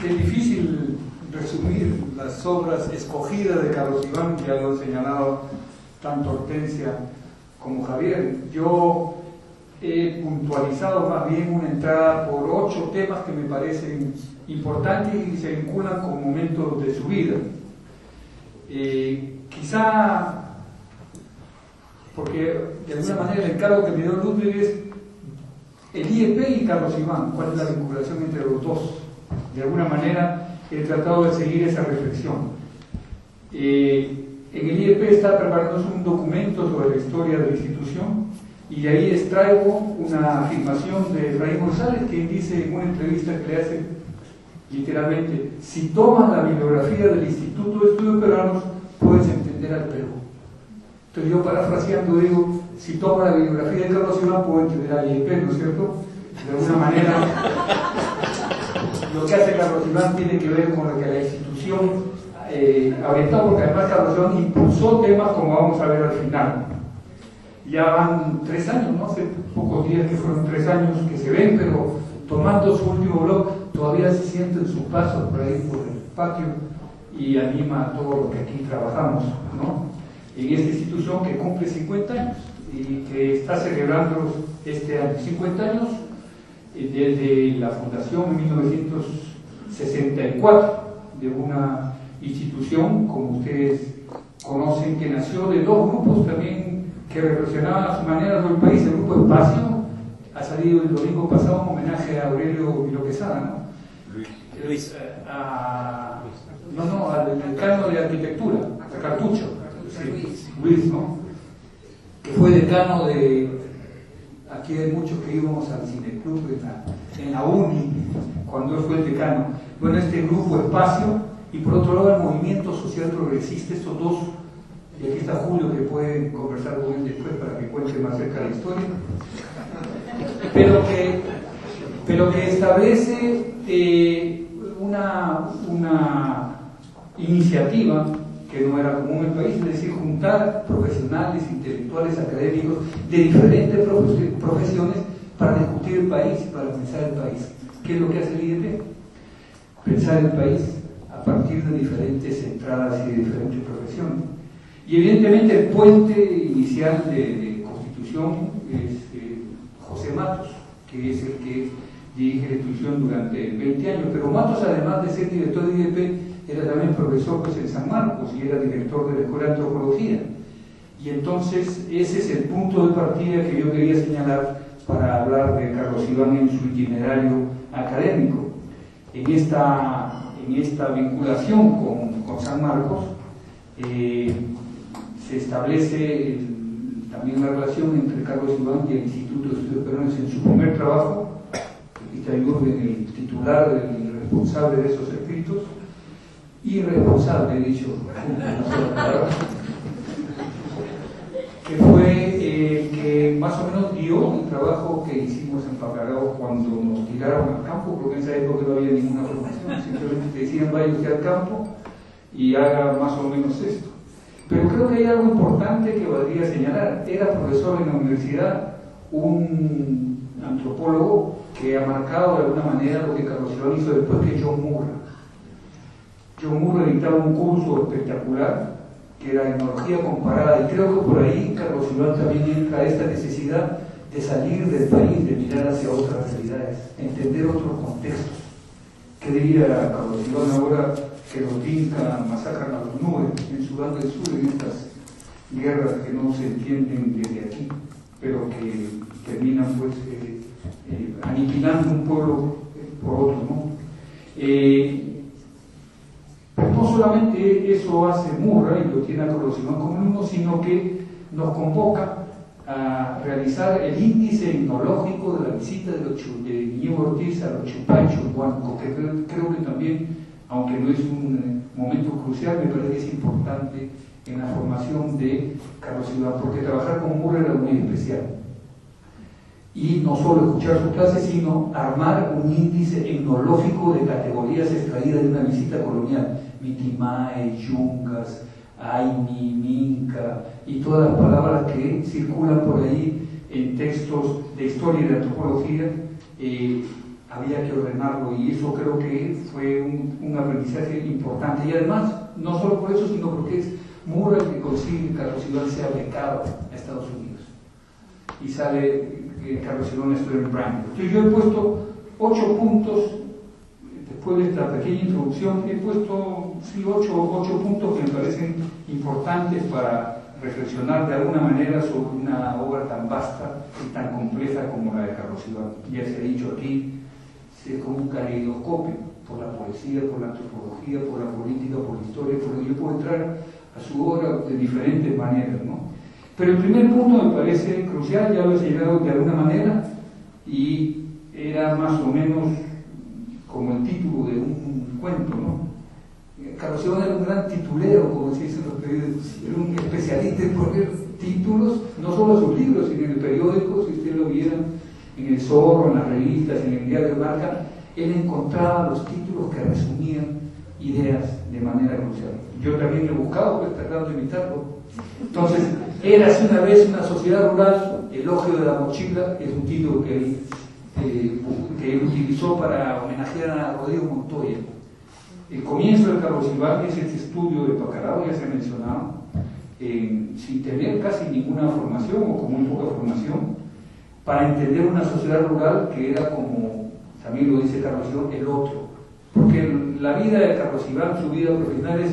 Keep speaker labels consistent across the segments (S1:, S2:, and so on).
S1: Es difícil resumir las obras escogidas de Carlos Iván, ya lo han señalado tanto Hortensia como Javier. Yo he puntualizado más bien una entrada por 8 temas que me parecen importantes y se vinculan con momentos de su vida. Quizá, porque de alguna manera el encargo que me dio Ludwig es el IEP y Carlos Iván, ¿cuál es la vinculación entre los dos? De alguna manera he tratado de seguir esa reflexión. En el IEP está preparándose un documento sobre la historia de la institución y de ahí extraigo una afirmación de Efraín González, que dice en una entrevista que le hace literalmente: si tomas la bibliografía del Instituto de Estudios Peruanos puedes entender al Perú. Entonces yo, parafraseando, digo: si tomas la bibliografía de Carlos Iván puedo entender al IEP, ¿no es cierto? De alguna manera lo que hace Carlos Iván tiene que ver con lo que la institución orientó, porque además Carlos Iván impulsó temas como vamos a ver al final. Ya van 3 años, ¿no? Hace pocos días que fueron 3 años que se ven, pero tomando su último blog todavía se siente en su paso por ahí por el patio y anima a todo lo que aquí trabajamos, ¿no? En esta institución que cumple 50 años y que está celebrando este año 50 años desde la fundación en 1964 de una institución, como ustedes conocen, que nació de 2 grupos también que represionaban a su manera todo el país. El grupo Espacio ha salido el domingo pasado un homenaje a Aurelio Vilo Quesada, ¿no?
S2: Luis.
S1: Al decano de arquitectura, a Cartucho, sí, Luis, ¿no? Que fue decano de... Aquí hay muchos que íbamos al cineclub en la uni, cuando él fue el decano. Bueno, este grupo Espacio, y por otro lado el Movimiento Social Progresista, estos dos, y aquí está Julio que puede conversar con él después para que cuente más cerca de la historia, pero que establece una iniciativa que no era común en el país, es decir, juntar profesionales, intelectuales, académicos de diferentes profesiones para discutir el país y para pensar el país. ¿Qué es lo que hace el IEP? Pensar el país a partir de diferentes entradas y de diferentes profesiones. Y evidentemente el puente inicial de constitución es José Matos, que es el que dirige la institución durante 20 años, pero Matos, además de ser director de IEP, era también profesor pues, en San Marcos y era director de la Escuela de Antropología. Y entonces ese es el punto de partida que yo quería señalar para hablar de Carlos Iván en su itinerario académico. En esta vinculación con San Marcos se establece también la relación entre Carlos Iván y el Instituto de Estudios Peruanos en su primer trabajo. Aquí está Jürgen, el titular, el responsable de esos escritos. Irresponsable, he dicho, que fue que más o menos dio el trabajo que hicimos en Pacarao cuando nos tiraron al campo, porque en esa época no había ninguna formación, simplemente te decían vaya usted al campo y haga más o menos esto. Pero creo que hay algo importante que valdría señalar. Era profesor en la universidad, un antropólogo que ha marcado de alguna manera lo que Carlos Iván hizo después, que John Murray. John Murray dictaba un curso espectacular que era etnología comparada, y creo que por ahí Carlos Iván también entra a esta necesidad de salir del país, de mirar hacia otras realidades, entender otros contextos. ¿Qué diría Carlos Iván ahora que los Dinka masacran a los nubes en Sudán del Sur, en estas guerras que no se entienden desde aquí, pero que terminan pues aniquilando un pueblo por otro, ¿no? No solamente eso hace Murray, lo tiene a Carlos Iván como uno, sino que nos convoca a realizar el índice etnológico de la visita de Guillermo Ortiz a los Chupay Chumhuanco, que creo que también, aunque no es un momento crucial, me parece que es importante en la formación de Carlos Iván, porque trabajar con Murray era muy especial. Y no solo escuchar su clase, sino armar un índice etnológico de categorías extraídas de una visita colonial. Mitimae, Yungas, Aini, Minca y todas las palabras que circulan por ahí en textos de historia y de antropología, había que ordenarlo, y eso creo que fue un aprendizaje importante. Y además, no solo por eso, sino porque es Murray que consigue que Carlos Iván sea becado a Estados Unidos. Y sale Carlos Iván a estudiar en Brown. Entonces yo he puesto 8 puntos, después de esta pequeña introducción, he puesto 8 puntos que me parecen importantes para reflexionar de alguna manera sobre una obra tan vasta y tan compleja como la de Carlos Iván. Ya se ha dicho aquí, es como un caleidoscopio, por la poesía, por la antropología, por la política, por la historia, por yo puedo entrar a su obra de diferentes maneras, ¿no? Pero el primer punto me parece crucial, ya lo he señalado de alguna manera, y era más o menos como el título de un cuento, ¿no? Carlos Iván era un gran titulero, como se dice en los periódicos, era un especialista en poner títulos, no solo a sus libros, sino en el periódico, si ustedes lo vieran, en el Zorro, en las revistas, en el diario de Marca, él encontraba los títulos que resumían ideas de manera crucial. Yo también lo he buscado, pues tratando de imitarlo. Entonces, Érase una vez una sociedad rural, Elogio de la mochila, es un título que él utilizó para homenajear a Rodrigo Montoya. El comienzo de Carlos Iván es este estudio de Pacaraó, ya se ha mencionado, sin tener casi ninguna formación o con muy poca formación, para entender una sociedad rural que era, como también lo dice Carlos Iván, el otro. Porque la vida de Carlos Iván, su vida profesional, es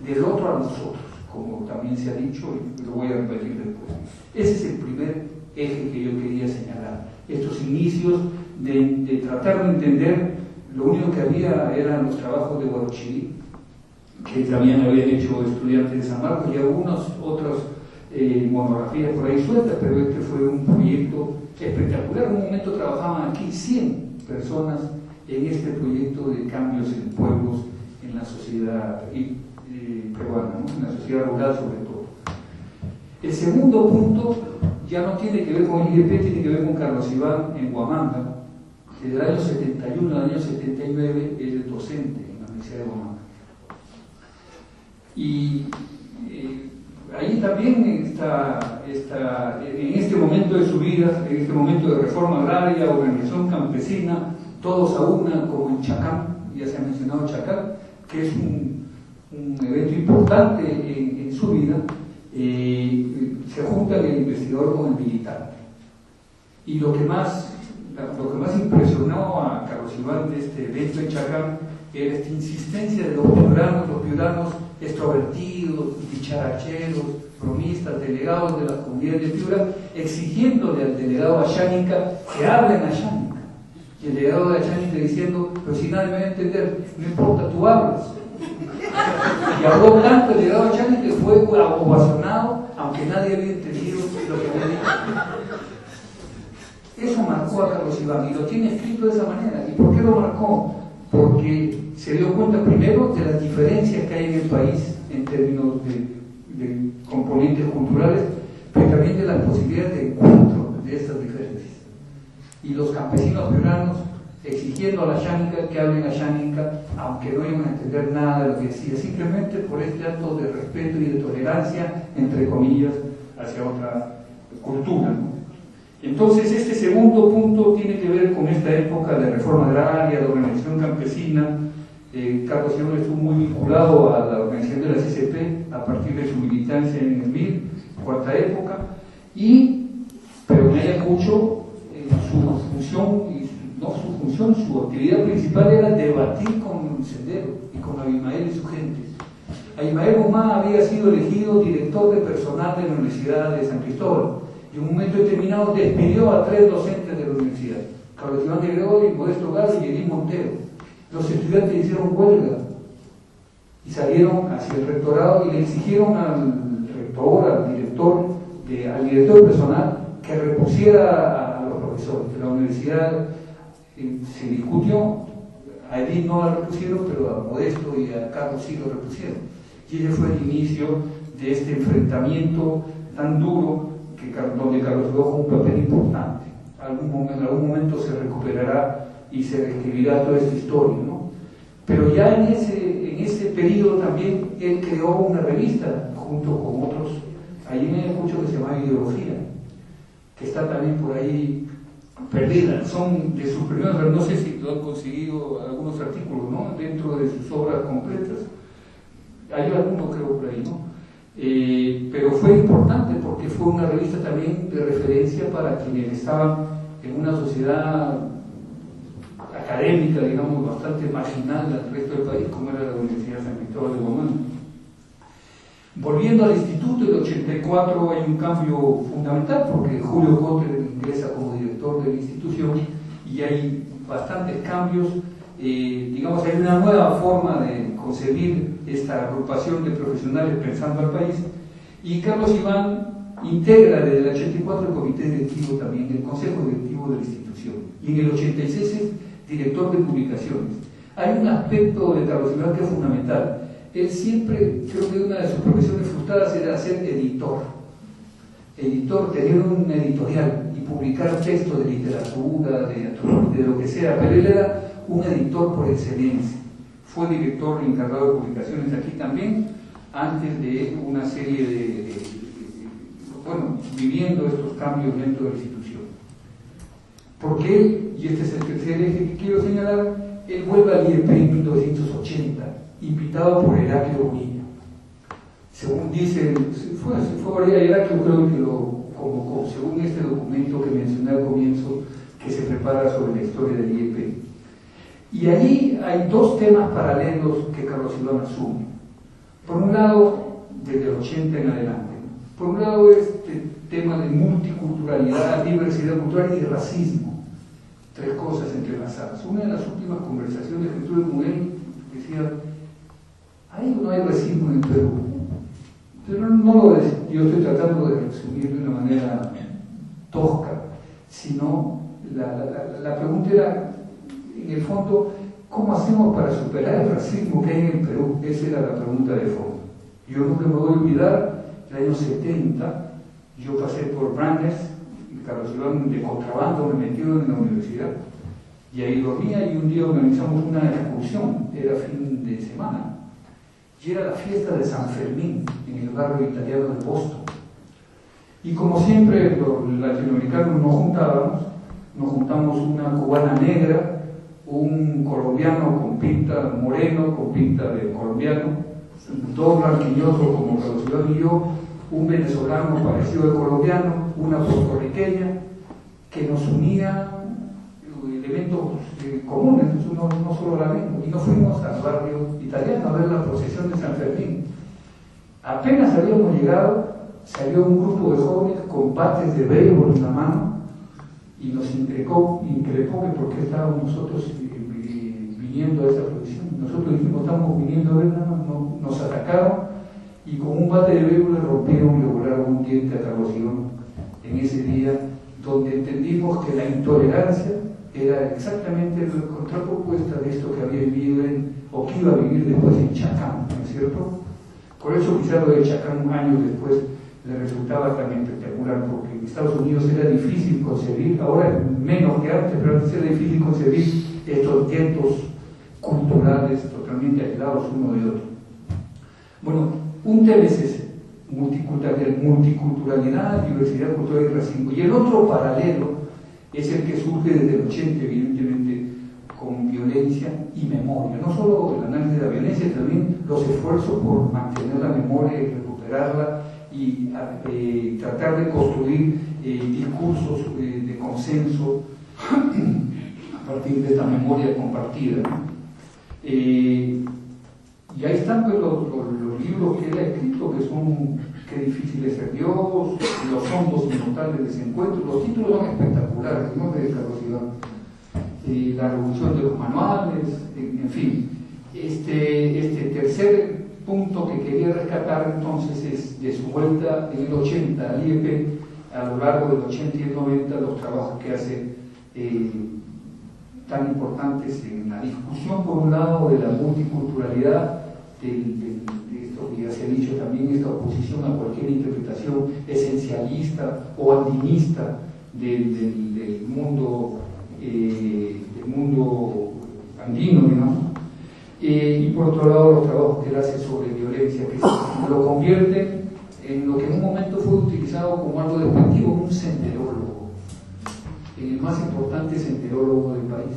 S1: del otro a nosotros, como también se ha dicho, y lo voy a repetir después. Ese es el primer eje que yo quería señalar. Estos inicios de tratar de entender, lo único que había eran los trabajos de Guarochirí, que también habían hecho estudiantes de San Marcos, y algunas otras monografías por ahí sueltas, pero este fue un proyecto espectacular. En un momento trabajaban aquí 100 personas en este proyecto de cambios en pueblos, en la sociedad peruana, ¿no? En la sociedad rural sobre todo. El segundo punto ya no tiene que ver con el IEP, tiene que ver con Carlos Iván en Huamanga. Desde el año 71 al año 79 es docente en la Universidad de Huamanga. Y ahí también está, en este momento de su vida, en este momento de reforma agraria, organización campesina, todos a una, como en Chacán, ya se ha mencionado Chacán, que es un evento importante en su vida, se junta el investigador con el militante. Y lo que más impresionó a Carlos Iván de este evento en Chacán era esta insistencia de los piuranos extrovertidos, dicharacheros, bromistas, delegados de las comunidades de Piura, exigiéndole al delegado Ayánica que hable en Ayánica. Y el delegado de Ayánica diciendo, pero si nadie me va a entender, no importa, tú hablas. Y habló tanto el delegado Ayánica que fue ovacionado, aunque nadie había entendido lo que había dicho. Eso marcó a Carlos Iván y lo tiene escrito de esa manera. ¿Y por qué lo marcó? Porque se dio cuenta primero de las diferencias que hay en el país en términos de componentes culturales, pero también de las posibilidades de encuentro de estas diferencias. Y los campesinos piuranos exigiendo a la Ayánica que hablen Ayánica, aunque no iban a entender nada de lo que decía, simplemente por este acto de respeto y de tolerancia, entre comillas, hacia otra cultura, ¿no? Entonces, este segundo punto tiene que ver con esta época de reforma agraria, de organización campesina. Carlos Iván estuvo muy vinculado a la organización de la CCP a partir de su militancia en el MIR, cuarta época, pero en Ayacucho su actividad principal era debatir con Sendero y con Abimael y su gente. Abimael Guzmán había sido elegido director de personal de la Universidad de San Cristóbal, y en un momento determinado despidió a 3 docentes de la universidad, Carlos Iván de Gregorio, Modesto Galo y Edith Montero. Los estudiantes hicieron huelga y salieron hacia el rectorado y le exigieron al rector, al director personal, que repusiera a los profesores. De la universidad se discutió, a Edith no la repusieron, pero a Modesto y a Carlos sí lo repusieron. Y ese fue el inicio de este enfrentamiento tan duro donde Carlos Iván jugó un papel importante. En algún momento se recuperará y se reescribirá toda esta historia, ¿no? Pero ya en ese periodo también él creó una revista junto con otros, allí en Ayacucho, que se llama Ideología, que está también por ahí perdida. Son de sus primeros, no sé si lo han conseguido algunos artículos, ¿no?, dentro de sus obras completas. Hay algunos, creo, por ahí, ¿no? Pero fue importante porque fue una revista también de referencia para quienes estaban en una sociedad académica, digamos, bastante marginal del resto del país, como era la Universidad San Cristóbal de Huamán. Volviendo al instituto, en el 84 hay un cambio fundamental porque Julio Cotter ingresa como director de la institución y hay bastantes cambios. Digamos, hay una nueva forma de concebir esta agrupación de profesionales pensando al país, y Carlos Iván integra desde el 84 el comité directivo también, el consejo directivo de la institución, y en el 86 es director de publicaciones. Hay un aspecto de Carlos Iván que es fundamental. Él siempre, creo que una de sus profesiones frustradas era ser editor, tener un editorial y publicar textos de literatura, de lo que sea, pero él era un editor por excelencia. Fue director encargado de publicaciones aquí también, antes de una serie bueno, viviendo estos cambios dentro de la institución. Porque él, y este es el tercer eje que quiero señalar, él vuelve al IEP en 1980, invitado por Heraclio Bonilla. Según dice, fue por ahí Heraclio, creo que lo convocó, según este documento que mencioné al comienzo, que se prepara sobre la historia del IEP. Y allí hay dos temas paralelos que Carlos Iván asume. Por un lado, desde el 80 en adelante. Por un lado, este tema de multiculturalidad, diversidad cultural y racismo. Tres cosas entrelazadas. Una de las últimas conversaciones que tuve con él decía: ahí no hay racismo en el Perú. Pero no lo es. Yo estoy tratando de resumir de una manera tosca, sino la pregunta era, en el fondo, ¿cómo hacemos para superar el racismo que hay en el Perú? Esa era la pregunta de fondo. Yo nunca me voy a olvidar, el año 70, yo pasé por Brandes, Carlos Iván de contrabando me metió en la universidad, y ahí dormía, y un día organizamos una excursión, era fin de semana, y era la fiesta de San Fermín, en el barrio italiano de Boston. Y como siempre, los latinoamericanos nos juntamos una cubana negra, un colombiano con pinta moreno, con pinta de colombiano, dos blanquiñosos como Carlos Iván y yo, un venezolano parecido al colombiano, una puertorriqueña, que nos unía elementos comunes, no solo la lengua. Y nos fuimos al barrio italiano a ver la procesión de San Fermín. Apenas habíamos llegado, salió un grupo de jóvenes con bates de béisbol en la mano y nos increpó que por qué estábamos nosotros viniendo a esa procesión. Nosotros dijimos: estamos viniendo a ver, nos atacaron y con un bate de béisbol le rompieron y le volaron un diente a Carlos Iván en ese día, donde entendimos que la intolerancia era exactamente la contrapropuesta de esto que había vivido o que iba a vivir después en Chacán, ¿no es cierto? Por eso quizá lo de Chacán años después le resultaba tan espectacular, porque en Estados Unidos era difícil concebir, ahora menos que antes, pero antes era difícil concebir estos guetos culturales totalmente aislados uno de otro. Bueno, un tema es ese: multiculturalidad, diversidad cultural y racismo. Y el otro paralelo es el que surge desde el 80, evidentemente, con violencia y memoria. No solo el análisis de la violencia, también los esfuerzos por mantener la memoria y recuperarla y tratar de construir discursos de consenso a partir de esta memoria compartida, ¿no? Y ahí están pues, los libros que él ha escrito, que son Qué difícil es ser Dios, Los hondos inmortales de ese encuentro. Los títulos son espectaculares, ¿no?, de Carlos Iván. La revolución de los manuales, en fin. Este tercer punto que quería rescatar entonces es de su vuelta en el 80 al IEP, a lo largo del 80 y el 90, los trabajos que hace tan importantes en la discusión, por un lado, de la multiculturalidad, de esto que ya se ha dicho también, esta oposición a cualquier interpretación esencialista o andinista del mundo andino, digamos. Y por otro lado, los trabajos que él hace sobre violencia, que lo convierte en lo que en un momento fue utilizado como algo despectivo, un senderólogo, el más importante senderólogo del país.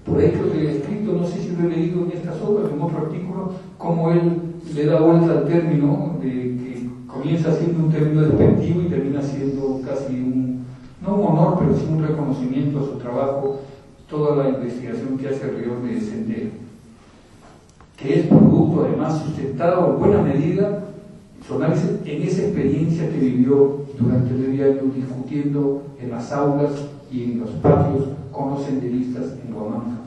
S1: Por ahí creo que he escrito, no sé si lo he leído en estas obras, en otro artículo, cómo él le da vuelta al término, de que comienza siendo un término despectivo y termina siendo casi no un honor, pero sí un reconocimiento a su trabajo, toda la investigación que hace alrededor de Sendero, que es producto además sustentado en buena medida su análisis en esa experiencia que vivió durante medio año discutiendo en las aulas y en los patios con los senderistas en Huamanga.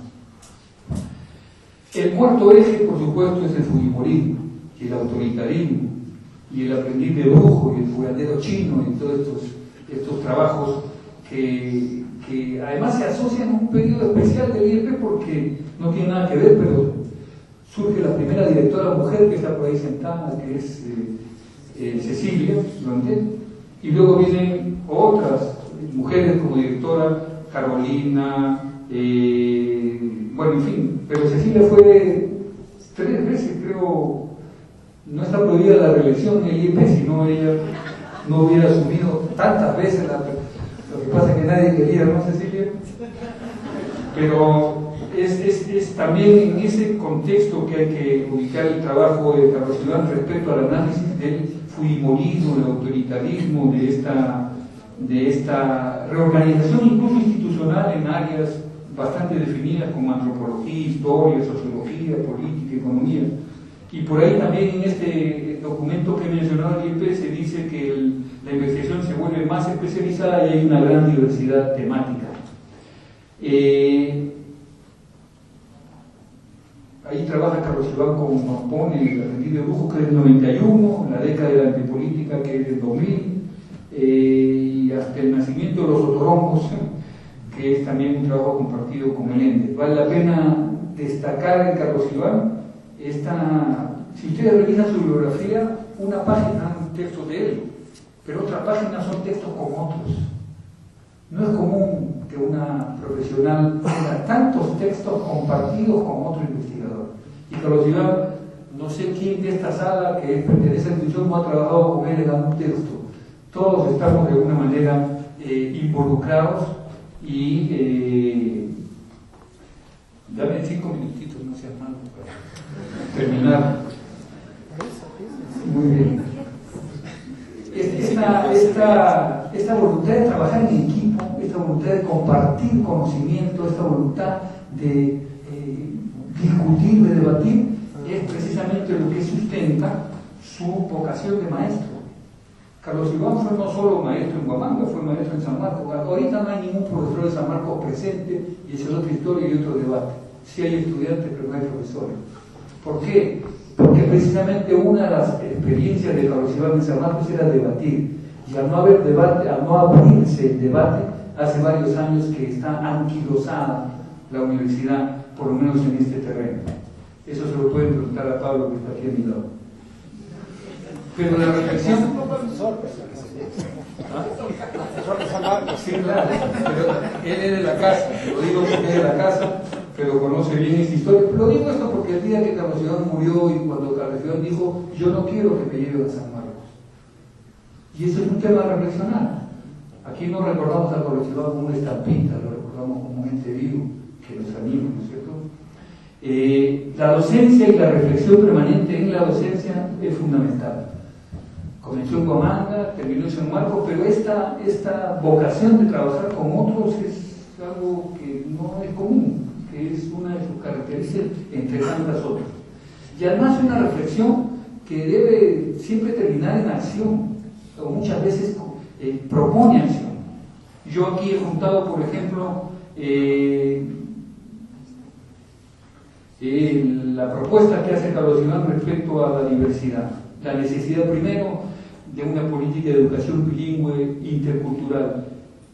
S1: El cuarto eje, por supuesto, es el fujimorismo y el autoritarismo y el aprendiz de brujo y el curandero chino y todos estos trabajos que además se asocian a un periodo especial del IEP porque no tiene nada que ver, pero surge la primera directora mujer que está por ahí sentada, que es Cecilia Blondel, y luego vienen otras mujeres como directora, Carolina, bueno, en fin, pero Cecilia fue 3 veces, creo, no está prohibida la reelección en el IEP, si no ella no hubiera asumido tantas veces lo que pasa es que nadie quería, ¿no, Cecilia? Pero es también en ese contexto que hay que ubicar el trabajo de Carlos Iván respecto al análisis del fujimorismo, del autoritarismo, de esta reorganización incluso institucional en áreas bastante definidas como antropología, historia, sociología, política, economía. Y por ahí también en este documento que he mencionado del IEP se dice que la investigación se vuelve más especializada y hay una gran diversidad temática. Ahí trabaja Carlos Iván con Juan el aprendiz de brujo, que es del 91, la década de la antipolítica, que es del 2000, y hasta el nacimiento de los otorongos, que es también un trabajo compartido con Meléndez. Vale la pena destacar en Carlos Iván si ustedes revisan su bibliografía, una página un texto de él, pero otra página son textos con otros. No es común que una profesional tenga tantos textos compartidos con otro investigador. Y Carlos Iván, no sé quién de esta sala que pertenece a la institución no ha trabajado con él en algún texto. Todos estamos de alguna manera involucrados y dame 5 minutitos, no seas malo, para terminar. Muy bien. Esta voluntad de trabajar en equipo, esta voluntad de compartir conocimiento, esta voluntad de discutir, de debatir, es precisamente lo que sustenta su vocación de maestro. Carlos Iván fue no solo maestro en Huamanga, fue maestro en San Marcos. Ahorita no hay ningún profesor de San Marcos presente, y esa es otra historia y otro debate. Sí hay estudiantes, pero no hay profesores. ¿Por qué? Porque precisamente una de las experiencias de Carlos Iván en San Marcos era debatir. Y al no haber debate, al no abrirse el debate, hace varios años que está anquilosada la universidad, por lo menos en este terreno. Eso se lo pueden preguntar a Pablo, que está aquí a mi lado. Pero la reflexión... Sí, claro, pero él es de la casa, lo digo porque es de la casa, pero conoce bien esta historia. Lo digo esto porque el día que Carlos Iván murió y cuando Carlos Iván dijo, yo no quiero que me lleven a San Marcos. Y eso es un tema a reflexionar. Aquí no recordamos a Carlos Iván como una estampita, lo recordamos como un ente vivo que nos anima, ¿no es cierto? La docencia y la reflexión permanente en la docencia es fundamental. Comenzó en Huamanga, terminó en San Marcos, pero esta vocación de trabajar con otros es algo que no es común, que es una de sus características entre tantas otras. Y además una reflexión que debe siempre terminar en acción, o muchas veces propone acción. Yo aquí he juntado, por ejemplo, la propuesta que hace Carlos Iván respecto a la diversidad. La necesidad primero de una política de educación bilingüe intercultural.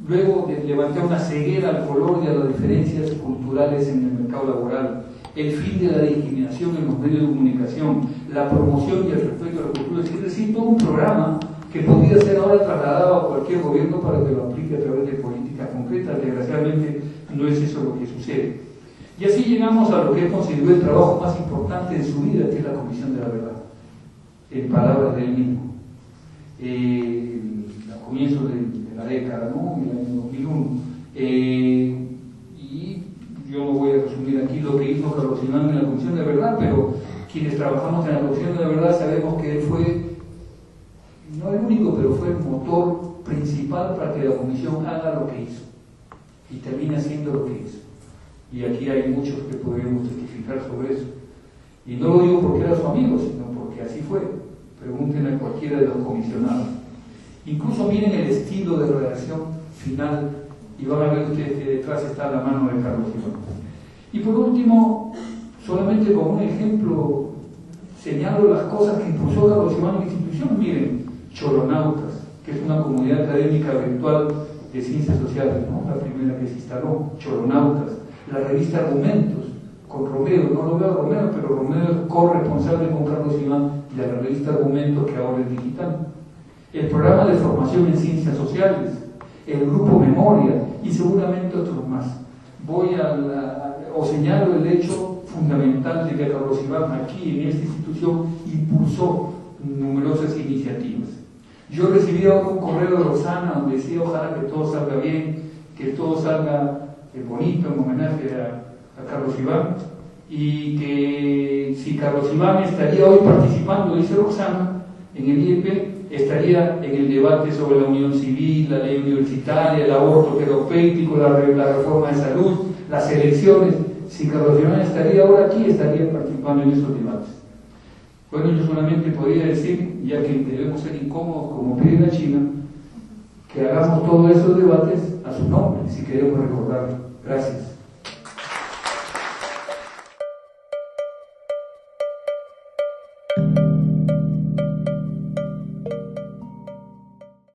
S1: Luego de levantar una ceguera al color y a las diferencias culturales en el mercado laboral. El fin de la discriminación en los medios de comunicación. La promoción y el respeto a la cultura. Es decir, todo un programa que podría ser ahora trasladado a cualquier gobierno para que lo aplique a través de políticas concretas. Desgraciadamente no es eso lo que sucede. Y así llegamos a lo que él consideró el trabajo más importante de su vida, que es la Comisión de la Verdad, en palabras de él mismo. A comienzos de la década, ¿no? En el año 2001. Y yo no voy a resumir lo que hizo Carlos Iván en la Comisión de Verdad, pero quienes trabajamos en la Comisión de Verdad sabemos que él fue, no el único, pero fue el motor principal para que la Comisión haga lo que hizo y termine haciendo lo que hizo. Y aquí hay muchos que podríamos testificar sobre eso. Y no lo digo porque era su amigo, sino porque así fue. Pregúntenle a cualquiera de los comisionados. Incluso miren el estilo de redacción final y van a ver ustedes que detrás está la mano de Carlos Iván. Y por último, solamente como un ejemplo, señalo las cosas que impulsó Carlos Iván en la institución. Miren, Cholonautas, que es una comunidad académica virtual de ciencias sociales, ¿no? La primera que se instaló, Cholonautas, la revista Argumentos, con Romero, no lo veo a Romero, pero Romero es corresponsable con Carlos Iván de la revista Argumentos, que ahora es digital. El programa de formación en ciencias sociales, el grupo Memoria y seguramente otros más. Voy o señalo el hecho fundamental de que Carlos Iván aquí en esta institución impulsó numerosas iniciativas. Yo recibí ahora un correo de Roxana donde decía ojalá que todo salga bien, que todo salga bonito en homenaje a Carlos Iván, y que si Carlos Iván estaría hoy participando, dice Roxana, en el IEP, estaría en el debate sobre la unión civil, la ley universitaria, el aborto terapéutico, la reforma de salud, las elecciones. Si Carlos Iván estaría ahora aquí, estaría participando en esos debates. Bueno, yo solamente podría decir, ya que debemos ser incómodos como pide la China, que hagamos todos esos debates a su nombre, si queremos recordarlo. Gracias.